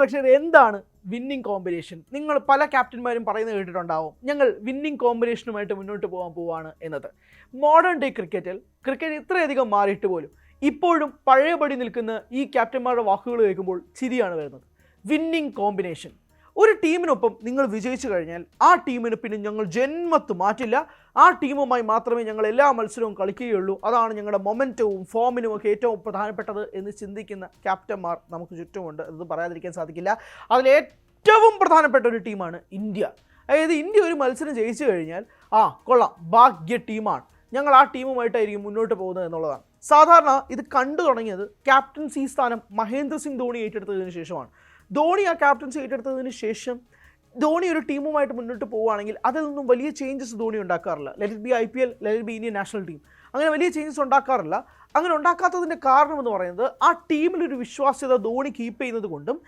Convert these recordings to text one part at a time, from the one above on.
പ്രേക്ഷകർ, എന്താണ് winning combination? നിങ്ങൾ പല ക്യാപ്റ്റന്മാരും പറയുന്നത് കേട്ടിട്ടുണ്ടാവും, ഞങ്ങൾ വിന്നിംഗ് കോമ്പിനേഷനുമായിട്ട് മുന്നോട്ട് പോകാൻ പോവാണ് എന്നത്. മോഡേൺ ഡേ ക്രിക്കറ്റ് ഇത്രയധികം മാറിയിട്ട് പോലും ഇപ്പോഴും പഴയപടി നിൽക്കുന്ന ഈ ക്യാപ്റ്റന്മാരുടെ വാക്കുകൾ കേൾക്കുമ്പോൾ ചിരിയാണ് വരുന്നത്. Winning combination. ഒരു ടീമിനൊപ്പം നിങ്ങൾ വിജയിച്ചു കഴിഞ്ഞാൽ ആ ടീമിന് പിന്നെ ഞങ്ങൾ ജന്മത്ത് മാറ്റില്ല, ആ ടീമുമായി മാത്രമേ ഞങ്ങൾ എല്ലാ മത്സരവും കളിക്കുകയുള്ളൂ, അതാണ് ഞങ്ങളുടെ മൊമെൻറ്റവും ഫോമിനും ഒക്കെ ഏറ്റവും പ്രധാനപ്പെട്ടത് എന്ന് ചിന്തിക്കുന്ന ക്യാപ്റ്റന്മാർ നമുക്ക് ചുറ്റുമുണ്ട്. അത് പറയാതിരിക്കാൻ സാധിക്കില്ല. അതിലേറ്റവും പ്രധാനപ്പെട്ട ഒരു ടീമാണ് ഇന്ത്യ. അതായത് ഇന്ത്യ ഒരു മത്സരം ജയിച്ചു കഴിഞ്ഞാൽ കൊള്ളാം, ഭാഗ്യ ടീമാണ്, ഞങ്ങൾ ആ ടീമുമായിട്ടായിരിക്കും മുന്നോട്ട് പോകുന്നത് എന്നുള്ളതാണ്. സാധാരണ ഇത് കണ്ടു തുടങ്ങിയത് ക്യാപ്റ്റൻസി സ്ഥാനം മഹേന്ദ്ര സിംഗ് ധോണി ഏറ്റെടുത്തതിന് ശേഷമാണ്. ധോണി ആ ക്യാപ്റ്റൻസി ഏറ്റെടുത്തതിന് ശേഷം ധോണി ഒരു ടീമുമായിട്ട് മുന്നോട്ട് പോവുകയാണെങ്കിൽ അതിൽ നിന്നും വലിയ ചേഞ്ചസ് ധോണി ഉണ്ടാക്കാറില്ല. Let it be IPL, let it be Indian national team, അങ്ങനെ വലിയ ചേഞ്ചസ് ഉണ്ടാക്കാറില്ല. അങ്ങനെ ഉണ്ടാക്കാത്തതിൻ്റെ കാരണം എന്ന് പറയുന്നത് ആ ടീമിലൊരു വിശ്വാസ്യത ധോണി കീപ്പ് ചെയ്യുന്നത് കൊണ്ടും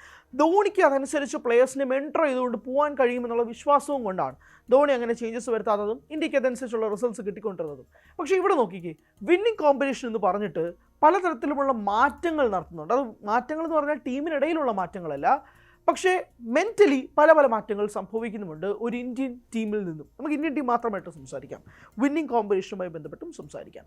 ധോണിക്ക് അതനുസരിച്ച് പ്ലേയേഴ്സിനെ മെൻറ്റർ ചെയ്തുകൊണ്ട് പോകാൻ കഴിയുമെന്നുള്ള വിശ്വാസവും കൊണ്ടാണ് ധോണി അങ്ങനെ ചേഞ്ചസ് വരുത്താത്തതും ഇന്ത്യക്ക് അതനുസരിച്ചുള്ള റിസൾട്ട്സ് കിട്ടിക്കൊണ്ടിരുന്നതും. പക്ഷേ ഇവിടെ നോക്കിക്കേ, വിന്നിംഗ് കോമ്പറ്റീഷൻ എന്ന് പറഞ്ഞിട്ട് പലതരത്തിലുമുള്ള മാറ്റങ്ങൾ നടത്തുന്നുണ്ട്. അത് മാറ്റങ്ങൾ എന്ന് പറഞ്ഞാൽ ടീമിനിടയിലുള്ള മാറ്റങ്ങളല്ല, പക്ഷേ മെൻ്റലി പല മാറ്റങ്ങൾ സംഭവിക്കുന്നുമുണ്ട് ഒരു ഇന്ത്യൻ ടീമിൽ നിന്നും. നമുക്ക് ഇന്ത്യൻ ടീം മാത്രമായിട്ട് സംസാരിക്കാം, വിന്നിംഗ് കോമ്പിനേഷനുമായി ബന്ധപ്പെട്ടും സംസാരിക്കാം.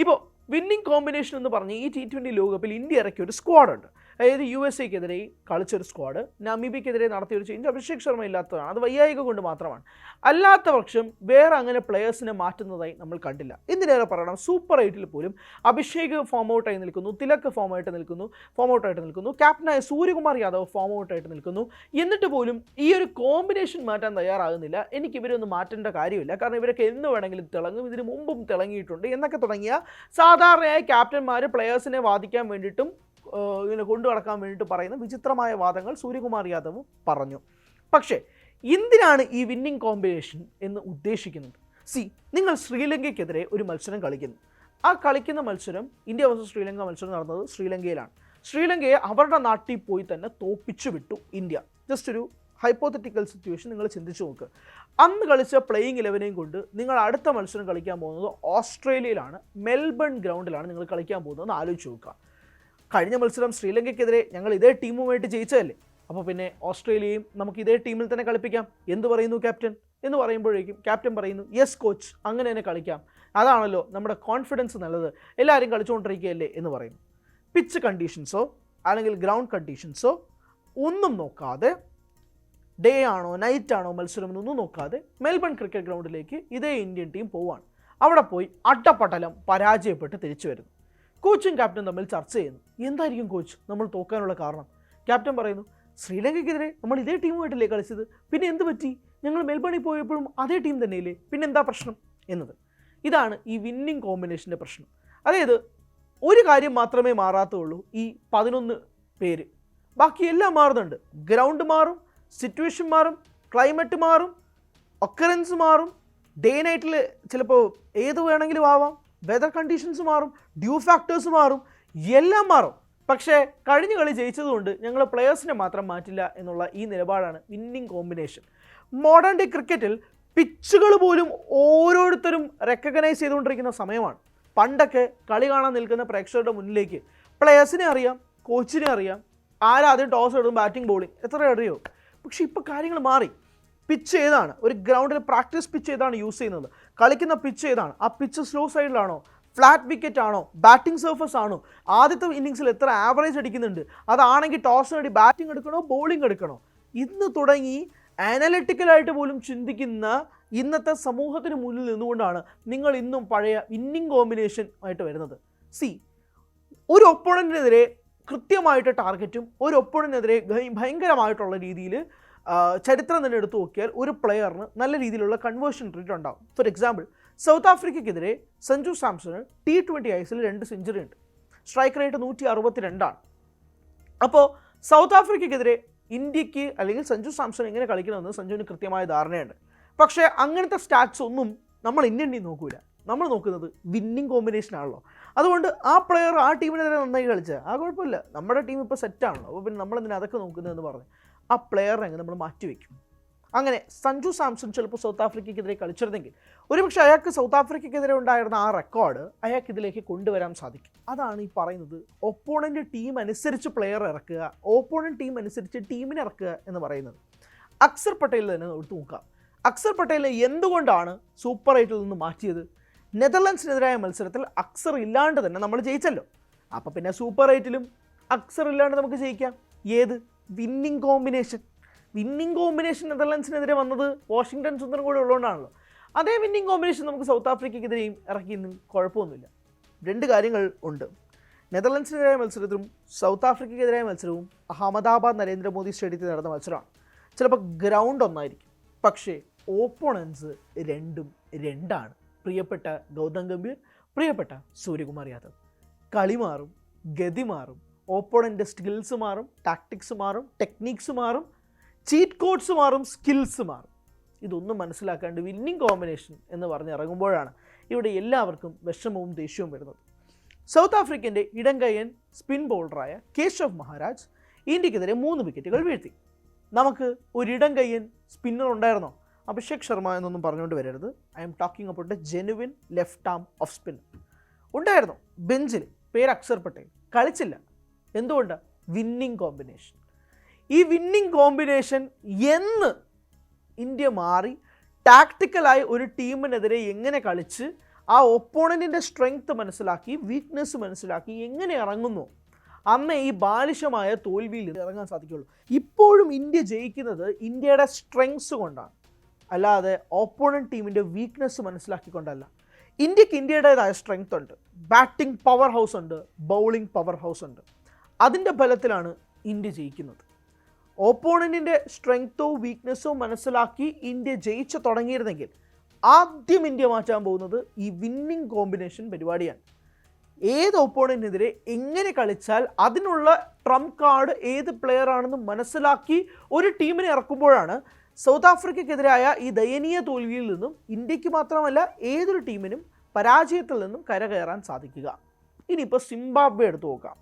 ഇപ്പോൾ വിന്നിംഗ് കോമ്പിനേഷൻ എന്ന് പറഞ്ഞ് ഈ T20 ലോകകപ്പിൽ ഇന്ത്യ ഇറക്കിയ ഒരു സ്ക്വാഡുണ്ട്. അതായത് USA-ക്കെതിരെ കളിച്ചൊരു സ്ക്വാഡ്, നമീബിയക്കെതിരെ നടത്തിയൊരു ചേഞ്ച് അഭിഷേക് ശർമ്മ ഇല്ലാത്തതാണ്, അത് വൈകാരിക കൊണ്ട് മാത്രമാണ്. അല്ലാത്ത പക്ഷം വേറെ അങ്ങനെ പ്ലെയേഴ്സിനെ മാറ്റുന്നതായി നമ്മൾ കണ്ടില്ല. എന്തിനേറെ പറയണം, സൂപ്പർ 8-ൽ പോലും അഭിഷേക് ഫോം ഔട്ടായി നിൽക്കുന്നു, തിലക് ഫോം ഔട്ടായിട്ട് നിൽക്കുന്നു, ക്യാപ്റ്റനായ സൂര്യകുമാർ യാദവ് ഫോം ഔട്ടായിട്ട് നിൽക്കുന്നു. എന്നിട്ട് പോലും ഈ ഒരു കോമ്പിനേഷൻ മാറ്റാൻ തയ്യാറാകുന്നില്ല. എനിക്ക് ഇവരൊന്നും മാറ്റേണ്ട കാര്യമില്ല, കാരണം ഇവരൊക്കെ എന്ന് വേണമെങ്കിലും തിളങ്ങും, ഇതിന് മുമ്പും തിളങ്ങിയിട്ടുണ്ട് എന്നൊക്കെ തുടങ്ങിയ സാധാരണയായി ക്യാപ്റ്റന്മാർ പ്ലെയേഴ്സിനെ വാദിക്കാൻ വേണ്ടിയിട്ടും ഇങ്ങനെ കൊണ്ടു നടക്കാൻ വേണ്ടിയിട്ട് പറയുന്ന വിചിത്രമായ വാദങ്ങൾ സൂര്യകുമാർ യാദവ് പറഞ്ഞു. പക്ഷേ എന്തിനാണ് ഈ വിന്നിംഗ് കോമ്പിനേഷൻ എന്ന് ഉദ്ദേശിക്കുന്നത്? നിങ്ങൾ ശ്രീലങ്കയ്ക്കെതിരെ ഒരു മത്സരം കളിക്കുന്നു. ആ കളിക്കുന്ന മത്സരം ഇന്ത്യ വേഴ്സസ് ശ്രീലങ്ക മത്സരം നടന്നത് ശ്രീലങ്കയിലാണ്. ശ്രീലങ്കയെ അവരുടെ നാട്ടിൽ പോയി തന്നെ തോപ്പിച്ചു വിട്ടു ഇന്ത്യ. ജസ്റ്റ് ഒരു ഹൈപ്പോത്തറ്റിക്കൽ സിറ്റുവേഷൻ നിങ്ങൾ ചിന്തിച്ചു നോക്ക്. അന്ന് കളിച്ച പ്ലേയിങ് 11 കൊണ്ട് നിങ്ങൾ അടുത്ത മത്സരം കളിക്കാൻ പോകുന്നത് ഓസ്ട്രേലിയയിലാണ്, മെൽബൺ ഗ്രൗണ്ടിലാണ് നിങ്ങൾ കളിക്കാൻ പോകുന്നതെന്ന് ആലോചിച്ച് നോക്കുക. കഴിഞ്ഞ മത്സരം ശ്രീലങ്കയ്ക്കെതിരെ ഞങ്ങൾ ഇതേ ടീമുമായിട്ട് ജയിച്ചതല്ലേ, അപ്പോൾ പിന്നെ ഓസ്ട്രേലിയയും നമുക്ക് ഇതേ ടീമിൽ തന്നെ കളിപ്പിക്കാം എന്ത് പറയുന്നു ക്യാപ്റ്റൻ എന്ന് പറയുമ്പോഴേക്കും ക്യാപ്റ്റൻ പറയുന്നു യെസ് കോച്ച്, അങ്ങനെ തന്നെ കളിക്കാം, അതാണല്ലോ നമ്മുടെ കോൺഫിഡൻസ് നല്ലത്, എല്ലാവരും കളിച്ചുകൊണ്ടിരിക്കുകയല്ലേ എന്ന് പറയുന്നു. പിച്ച് കണ്ടീഷൻസോ അല്ലെങ്കിൽ ഗ്രൗണ്ട് കണ്ടീഷൻസോ ഒന്നും നോക്കാതെ, ഡേ ആണോ നൈറ്റ് ആണോ മത്സരം എന്നൊന്നും നോക്കാതെ മെൽബൺ ക്രിക്കറ്റ് ഗ്രൗണ്ടിലേക്ക് ഇതേ ഇന്ത്യൻ ടീം പോവാണ്. അവിടെ പോയി അട്ടപ്പട്ടലം പരാജയപ്പെട്ട് തിരിച്ചു വരുന്നു. കോച്ചും ക്യാപ്റ്റൻ തമ്മിൽ ചർച്ച ചെയ്യുന്നു. എന്തായിരിക്കും കോച്ച് നമ്മൾ തോക്കാനുള്ള കാരണം? ക്യാപ്റ്റൻ പറയുന്നു, ശ്രീലങ്കയ്ക്കെതിരെ നമ്മൾ ഇതേ ടീമുമായിട്ടല്ലേ കളിച്ചത്, പിന്നെ എന്ത് പറ്റി, ഞങ്ങൾ മെൽബണിൽ പോയപ്പോഴും അതേ ടീം തന്നെയല്ലേ, പിന്നെ എന്താ പ്രശ്നം എന്നത്. ഇതാണ് ഈ വിന്നിംഗ് കോമ്പിനേഷൻ്റെ പ്രശ്നം. അതായത് ഒരു കാര്യം മാത്രമേ മാറാത്തുള്ളൂ, ഈ 11 പേര്, ബാക്കി എല്ലാം മാറുന്നുണ്ട്. ഗ്രൗണ്ട് മാറും, സിറ്റുവേഷൻ മാറും, ക്ലൈമറ്റ് മാറും, ഒക്കറൻസ് മാറും, ഡേ നൈറ്റിൽ ചിലപ്പോൾ ഏത് വേണമെങ്കിലും ആവാം, വെതർ കണ്ടീഷൻസ് മാറും, ഡ്യൂ ഫാക്ടേഴ്സ് മാറും, എല്ലാം മാറും. പക്ഷേ കഴിഞ്ഞ കളി ജയിച്ചതുകൊണ്ട് ഞങ്ങൾ പ്ലെയേഴ്സിനെ മാത്രം മാറ്റില്ല എന്നുള്ള ഈ നിലപാടാണ് വിന്നിംഗ് കോമ്പിനേഷൻ. മോഡേൺ ഡേ ക്രിക്കറ്റിൽ പിച്ചുകൾ പോലും ഓരോരുത്തരും റെക്കഗ്നൈസ് ചെയ്തുകൊണ്ടിരിക്കുന്ന സമയമാണ്. പണ്ടൊക്കെ കളി കാണാൻ നിൽക്കുന്ന പ്രേക്ഷകരുടെ മുന്നിലേക്ക് പ്ലെയേഴ്സിനെ അറിയാം, കോച്ചിനെ അറിയാം, ആരാദ്യം ടോസ് ഇടും, ബാറ്റിംഗ് ബോളിംഗ് എത്ര അറിയോ. പക്ഷേ ഇപ്പോൾ കാര്യങ്ങൾ മാറി. പിച്ച് ഏതാണ്, ഒരു ഗ്രൗണ്ടിൽ പ്രാക്ടീസ് പിച്ച് ഏതാണ് യൂസ് ചെയ്യുന്നത്, കളിക്കുന്ന പിച്ച് ഏതാണ്, ആ പിച്ച് സ്ലോ സൈഡിലാണോ, ഫ്ലാറ്റ് വിക്കറ്റ് ആണോ, ബാറ്റിംഗ് സർഫസ് ആണോ, ആദ്യത്തെ ഇന്നിങ്സിൽ എത്ര ആവറേജ് അടിക്കുന്നുണ്ട്, അതാണെങ്കിൽ ടോസ് നേടി ബാറ്റിംഗ് എടുക്കണോ ബോളിംഗ് എടുക്കണോ, ഇന്ന് തുടങ്ങി അനലിറ്റിക്കലായിട്ട് പോലും ചിന്തിക്കുന്ന ഇന്നത്തെ സമൂഹത്തിന് മുന്നിൽ നിന്നുകൊണ്ടാണ് നിങ്ങൾ ഇന്നും പഴയ വിന്നിംഗ് കോമ്പിനേഷൻ ആയിട്ട് വരുന്നത്. ഒരു ഒപ്പോണൻറ്റിനെതിരെ കൃത്യമായിട്ട് ടാർഗറ്റും, ഒരു ഒപ്പോണൻറ്റിനെതിരെ ഭയങ്കരമായിട്ടുള്ള രീതിയിൽ ചരിത്രം തന്നെ എടുത്തു നോക്കിയാൽ ഒരു പ്ലെയറിന് നല്ല രീതിയിലുള്ള കൺവേർഷൻ റേറ്റ് ഉണ്ടാകും. ഫോർ എക്സാമ്പിൾ, സൗത്ത് ആഫ്രിക്കയ്ക്കെതിരെ സഞ്ജു സാംസണ് T20 ഐസിൽ 2 സെഞ്ചുറി ഉണ്ട്, സ്ട്രൈക്ക് റേറ്റ് 162ആണ്. അപ്പോൾ സൗത്ത് ആഫ്രിക്കയ്ക്കെതിരെ ഇന്ത്യക്ക് അല്ലെങ്കിൽ സഞ്ജു സാംസൺ എങ്ങനെ കളിക്കണമെന്ന് സഞ്ജുവിന് കൃത്യമായ ധാരണയുണ്ട്. പക്ഷേ അങ്ങനത്തെ സ്റ്റാറ്റ്സ് ഒന്നും നമ്മൾ ഇന്ത്യൻ ടീം നോക്കൂല, നമ്മൾ നോക്കുന്നത് വിന്നിംഗ് കോമ്പിനേഷൻ ആണല്ലോ. അതുകൊണ്ട് ആ പ്ലെയർ ആ ടീമിനെതിരെ നന്നായി കളിച്ചാൽ ആ കുഴപ്പമില്ല, നമ്മുടെ ടീം ഇപ്പോൾ സെറ്റാണല്ലോ, അപ്പോൾ പിന്നെ നമ്മളെന്തിനാ അതൊക്കെ നോക്കുന്നതെന്ന് പറഞ്ഞ് ആ പ്ലെയറിനെ അങ്ങ് നമ്മൾ മാറ്റിവെക്കും. അങ്ങനെ സഞ്ജു സാംസൺ ചിലപ്പോൾ സൗത്ത് ആഫ്രിക്കയ്ക്കെതിരെ കളിച്ചിരുന്നെങ്കിൽ ഒരുപക്ഷെ അയാൾക്ക് സൗത്ത് ആഫ്രിക്കയ്ക്കെതിരെ ഉണ്ടായിരുന്ന ആ റെക്കോർഡ് അയാൾക്ക് ഇതിലേക്ക് കൊണ്ടുവരാൻ സാധിക്കും. അതാണ് ഈ പറയുന്നത് ഒപ്പോണൻ്റ് ടീം അനുസരിച്ച് പ്ലെയർ ഇറക്കുക, ഓപ്പോണൻ്റ് ടീം അനുസരിച്ച് ടീമിനെ ഇറക്കുക എന്ന് പറയുന്നത്. അക്സർ പട്ടേൽ തന്നെ എടുത്തു നോക്കാം. അക്സർ പട്ടേലിനെ എന്തുകൊണ്ടാണ് സൂപ്പർ 8-ൽ നിന്ന് മാറ്റിയത്? നെതർലൻഡ്സിനെതിരായ മത്സരത്തിൽ അക്സർ ഇല്ലാണ്ട് തന്നെ നമ്മൾ ജയിച്ചല്ലോ. അപ്പോൾ പിന്നെ സൂപ്പർ 8-ലും അക്സർ ഇല്ലാണ്ട് നമുക്ക് ജയിക്കാം. ഏത്? വിന്നിങ് കോമ്പിനേഷൻ നെതർലൻഡ്സിനെതിരെ വന്നത് വാഷിംഗ്ടൺ സുന്ദറും കൂടെ ഉള്ളതുകൊണ്ടാണല്ലോ. അതേ വിന്നിങ് കോമ്പിനേഷൻ നമുക്ക് സൗത്ത് ആഫ്രിക്കയ്ക്കെതിരെയും ഇറക്കിയെന്നും കുഴപ്പമൊന്നുമില്ല. രണ്ട് കാര്യങ്ങൾ ഉണ്ട്. നെതർലൻഡ്സിനെതിരായ മത്സരത്തിലും സൗത്ത് ആഫ്രിക്കയ്ക്കെതിരായ മത്സരവും അഹമ്മദാബാദ് നരേന്ദ്രമോദി സ്റ്റേഡിയത്തിൽ നടന്ന മത്സരമാണ്. ചിലപ്പോൾ ഗ്രൗണ്ട് ഒന്നായിരിക്കും, പക്ഷേ ഓപ്പോണൻസ് രണ്ടാണ്. പ്രിയപ്പെട്ട ഗൗതം ഗംഭീർ, പ്രിയപ്പെട്ട സൂര്യകുമാർ യാദവ്. കളി മാറും, ഗതി മാറും, ഓപ്പോണൻ്റെ സ്കിൽസ് മാറും, ടാക്ടിക്സ് മാറും, ടെക്നിക്സ് മാറും, ചീറ്റ് കോഡ്സ് മാറും, സ്കിൽസ് മാറും. ഇതൊന്നും മനസ്സിലാക്കാണ്ട് വിന്നിങ് കോമ്പിനേഷൻ എന്ന് പറഞ്ഞ് ഇറങ്ങുമ്പോഴാണ് ഇവിടെ എല്ലാവർക്കും വിഷമവും ദേഷ്യവും വരുന്നത്. സൗത്ത് ആഫ്രിക്കൻ്റെ ഇടംകൈയൻ സ്പിൻ ബോളറായ കേശവ് മഹാരാജ് ഇന്ത്യക്കെതിരെ 3 വിക്കറ്റുകൾ വീഴ്ത്തി. നമുക്ക് ഒരിടം കയ്യൻ സ്പിന്നർ ഉണ്ടായിരുന്നോ? അഭിഷേക് ശർമ്മ എന്നൊന്നും പറഞ്ഞുകൊണ്ട് വരരുത്. I am talking about A genuine left arm off spinner ഉണ്ടായിരുന്നു ബെഞ്ചിൽ. പേര് അക്സർ പട്ടേൽ. കളിച്ചില്ല. എന്തുകൊണ്ടാണ്? Winning combination. ഈ വിന്നിങ് കോമ്പിനേഷൻ എന്ന് ഇന്ത്യ മാറി ടാക്ടിക്കലായി ഒരു ടീമിനെതിരെ എങ്ങനെ കളിച്ച് ആ ഒപ്പോണൻറ്റിൻ്റെ സ്ട്രെങ്ത് മനസ്സിലാക്കി, വീക്ക്നെസ് മനസ്സിലാക്കി എങ്ങനെ ഇറങ്ങുന്നു, അന്നേ ഈ ബാലിശമായ തോൽവിയിൽ ഇറങ്ങാൻ സാധിക്കുള്ളൂ. ഇപ്പോഴും ഇന്ത്യ ജയിക്കുന്നത് ഇന്ത്യയുടെ സ്ട്രെങ്ത്സ് കൊണ്ടാണ്, അല്ലാതെ ഓപ്പോണൻറ്റ് ടീമിൻ്റെ വീക്ക്നെസ് മനസ്സിലാക്കിക്കൊണ്ടല്ല. ഇന്ത്യക്ക് ഇന്ത്യയുടേതായ സ്ട്രെങ്ത് ഉണ്ട്. ബാറ്റിംഗ് പവർ ഹൗസ് ഉണ്ട്, ബൗളിംഗ് പവർ ഹൗസ് ഉണ്ട്. അതിൻ്റെ ബലത്തിലാണ് ഇന്ത്യ ജയിക്കുന്നത്. ഓപ്പോണൻറ്റിൻ്റെ സ്ട്രെങ്ത്തോ വീക്ക്നെസ്സോ മനസ്സിലാക്കി ഇന്ത്യ ജയിച്ചു തുടങ്ങിയിരുന്നെങ്കിൽ ആദ്യം ഇന്ത്യ മാറ്റാൻ പോകുന്നത് ഈ വിന്നിങ് കോമ്പിനേഷൻ പരിപാടിയാണ്. ഏത് ഓപ്പോണൻറ്റിനെതിരെ എങ്ങനെ കളിച്ചാൽ അതിനുള്ള ട്രംപ് കാർഡ് ഏത് പ്ലെയർ ആണെന്ന് മനസ്സിലാക്കി ഒരു ടീമിനെ ഇറക്കുമ്പോഴാണ് സൗത്ത് ആഫ്രിക്കയ്ക്കെതിരായ ഈ ദയനീയ തോൽവിയിൽ നിന്നും ഇന്ത്യക്ക് മാത്രമല്ല ഏതൊരു ടീമിനും പരാജയത്തിൽ നിന്നും കരകയറാൻ സാധിക്കുക. ഇനിയിപ്പോൾ സിംബാബ്വെ എടുത്തു നോക്കാം.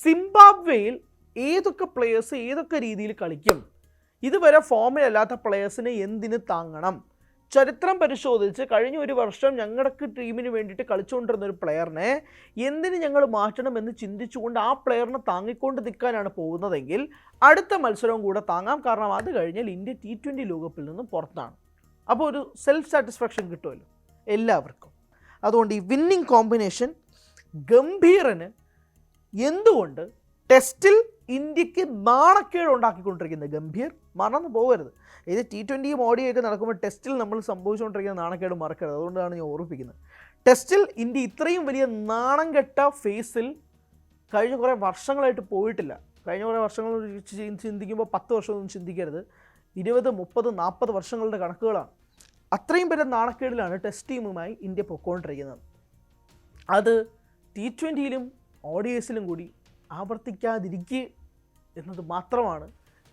സിംബാബ്വേയിൽ ഏതൊക്കെ പ്ലെയേഴ്സ് ഏതൊക്കെ രീതിയിൽ കളിക്കും? ഇതുവരെ ഫോമിലല്ലാത്ത പ്ലെയേഴ്സിനെ എന്തിന് താങ്ങണം? ചരിത്രം പരിശോധിച്ച് കഴിഞ്ഞ ഒരു വർഷം ഞങ്ങളുടെ ടീമിന് വേണ്ടിയിട്ട് കളിച്ചുകൊണ്ടിരുന്ന ഒരു പ്ലെയറിനെ എന്തിന് ഞങ്ങൾ മാറ്റണമെന്ന് ചിന്തിച്ചുകൊണ്ട് ആ പ്ലെയറിനെ താങ്ങിക്കൊണ്ട് നിൽക്കാനാണ് പോകുന്നതെങ്കിൽ അടുത്ത മത്സരവും കൂടെ താങ്ങാം. കാരണം അത് കഴിഞ്ഞാൽ ഇന്ത്യ T20 ലോകകപ്പിൽ നിന്നും പുറത്താണ്. അപ്പോൾ ഒരു സെൽഫ് സാറ്റിസ്ഫാക്ഷൻ കിട്ടുമല്ലോ എല്ലാവർക്കും. അതുകൊണ്ട് ഈ വിന്നിങ് കോമ്പിനേഷൻ ഗംഭീറിന് എന്തുകൊണ്ട് ടെസ്റ്റിൽ ഇന്ത്യക്ക് നാണക്കേട് ഉണ്ടാക്കിക്കൊണ്ടിരിക്കുന്ന ഗംഭീർ മറന്നു പോകരുത്. ഇത് T20യും ഓഡിയൊക്കെ നടക്കുമ്പോൾ ടെസ്റ്റിൽ നമ്മൾ സംഭവിച്ചുകൊണ്ടിരിക്കുന്ന നാണക്കേട് മറക്കരുത്. അതുകൊണ്ടാണ് ഞാൻ ഓർമ്മിപ്പിക്കുന്നത്. ടെസ്റ്റിൽ ഇന്ത്യ ഇത്രയും വലിയ നാണം കെട്ട ഫേസിൽ കഴിഞ്ഞ കുറേ വർഷങ്ങളായിട്ട് പോയിട്ടില്ല. കഴിഞ്ഞ കുറേ വർഷങ്ങൾ ചിന്തിക്കുമ്പോൾ 10 വർഷമൊന്നും ചിന്തിക്കരുത്. 20, 30, 40 വർഷങ്ങളുടെ കണക്കുകളാണ്. അത്രയും പേരെ നാണക്കേടിലാണ് ടെസ്റ്റ് ടീമുമായി ഇന്ത്യ പൊയ്ക്കൊണ്ടിരിക്കുന്നത്. അത് T20യിലും ODIസിലും കൂടി ആവർത്തിക്കാതിരിക്കുക എന്നത് മാത്രമാണ്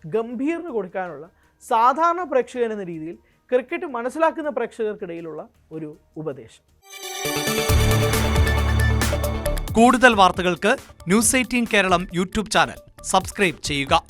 ഗംഭീറിന് കൊടുക്കാനുള്ള സാധാരണ പ്രേക്ഷകൻ എന്ന രീതിയിൽ ക്രിക്കറ്റ് മനസ്സിലാക്കുന്ന പ്രേക്ഷകർക്കിടയിലുള്ള ഒരു ഉപദേശം. കൂടുതൽ വാർത്തകൾക്ക് News 18 Keralam YouTube channel subscribe ചെയ്യുക.